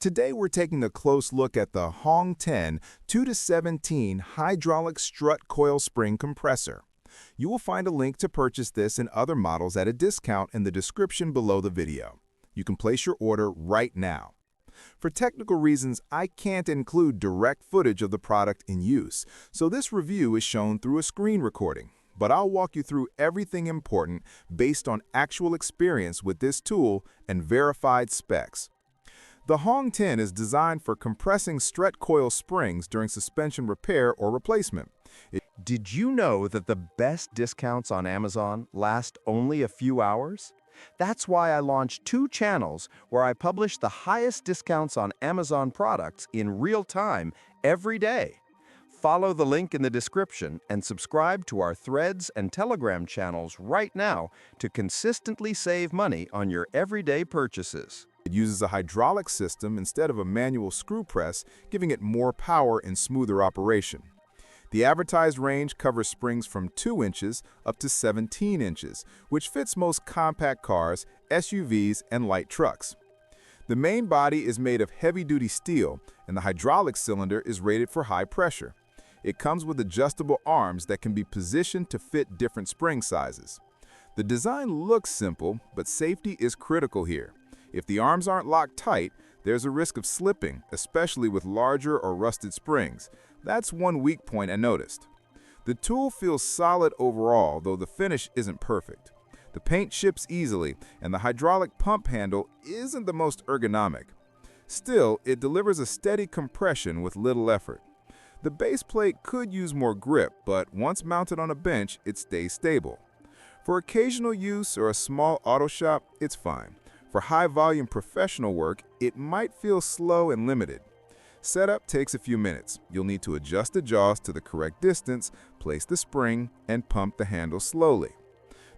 Today we're taking a close look at the HONGK-10 2-17 hydraulic strut coil spring compressor. You will find a link to purchase this and other models at a discount in the description below the video. You can place your order right now. For technical reasons, I can't include direct footage of the product in use, so this review is shown through a screen recording. But I'll walk you through everything important based on actual experience with this tool and verified specs. The HONGK-10 is designed for compressing strut coil springs during suspension repair or replacement. Did you know that the best discounts on Amazon last only a few hours? That's why I launched 2 channels where I publish the highest discounts on Amazon products in real time every day. Follow the link in the description and subscribe to our Threads and Telegram channels right now to consistently save money on your everyday purchases. It uses a hydraulic system instead of a manual screw press, giving it more power and smoother operation. The advertised range covers springs from 2 inches up to 17 inches, which fits most compact cars, SUVs, and light trucks. The main body is made of heavy-duty steel, and the hydraulic cylinder is rated for high pressure. It comes with adjustable arms that can be positioned to fit different spring sizes. The design looks simple, but safety is critical here. If the arms aren't locked tight, there's a risk of slipping, especially with larger or rusted springs. That's one weak point I noticed. The tool feels solid overall, though the finish isn't perfect. The paint ships easily, and the hydraulic pump handle isn't the most ergonomic. Still, it delivers a steady compression with little effort. The base plate could use more grip, but once mounted on a bench, it stays stable. For occasional use or a small auto shop, it's fine. For high-volume professional work, it might feel slow and limited. Setup takes a few minutes. You'll need to adjust the jaws to the correct distance, place the spring, and pump the handle slowly.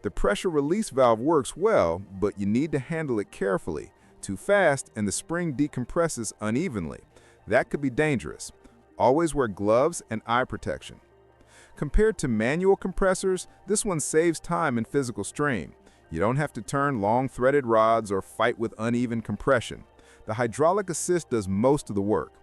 The pressure release valve works well, but you need to handle it carefully. Too fast, and the spring decompresses unevenly. That could be dangerous. Always wear gloves and eye protection. Compared to manual compressors, this one saves time and physical strain. You don't have to turn long threaded rods or fight with uneven compression. The hydraulic assist does most of the work.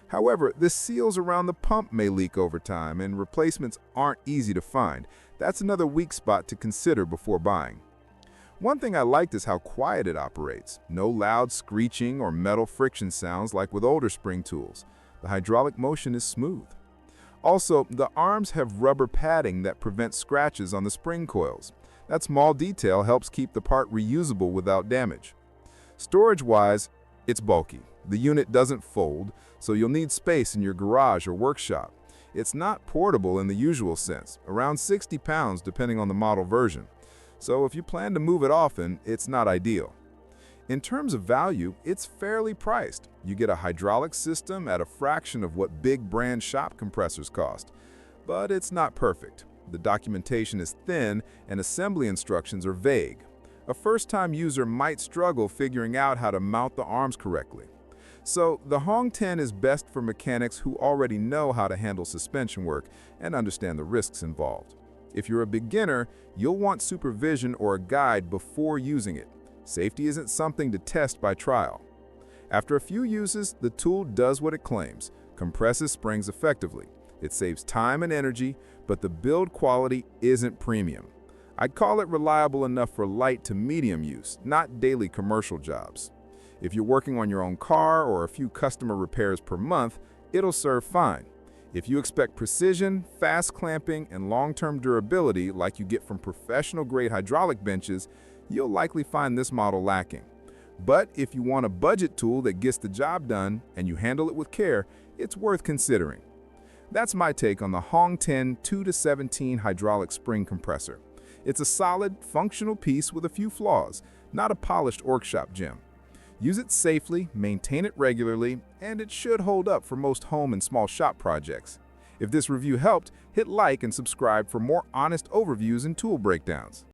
However, the seals around the pump may leak over time, and replacements aren't easy to find. That's another weak spot to consider before buying. One thing I liked is how quiet it operates. No loud screeching or metal friction sounds like with older spring tools. The hydraulic motion is smooth. Also, the arms have rubber padding that prevents scratches on the spring coils. That small detail helps keep the part reusable without damage. Storage-wise, it's bulky. The unit doesn't fold, so you'll need space in your garage or workshop. It's not portable in the usual sense, around 60 pounds depending on the model version. So if you plan to move it often, it's not ideal. In terms of value, it's fairly priced. You get a hydraulic system at a fraction of what big brand shop compressors cost. But it's not perfect. The documentation is thin and assembly instructions are vague. A first-time user might struggle figuring out how to mount the arms correctly. So the HONGK-10 is best for mechanics who already know how to handle suspension work and understand the risks involved. If you're a beginner, you'll want supervision or a guide before using it. Safety isn't something to test by trial. After a few uses, the tool does what it claims, compresses springs effectively. It saves time and energy, but the build quality isn't premium. I'd call it reliable enough for light to medium use, not daily commercial jobs. If you're working on your own car or a few customer repairs per month, it'll serve fine. If you expect precision, fast clamping, and long-term durability like you get from professional-grade hydraulic benches, you'll likely find this model lacking. But if you want a budget tool that gets the job done and you handle it with care, it's worth considering. That's my take on the HONGK-10 2-17 hydraulic spring compressor. It's a solid, functional piece with a few flaws, not a polished workshop gem. Use it safely, maintain it regularly, and it should hold up for most home and small shop projects. If this review helped, hit like and subscribe for more honest overviews and tool breakdowns.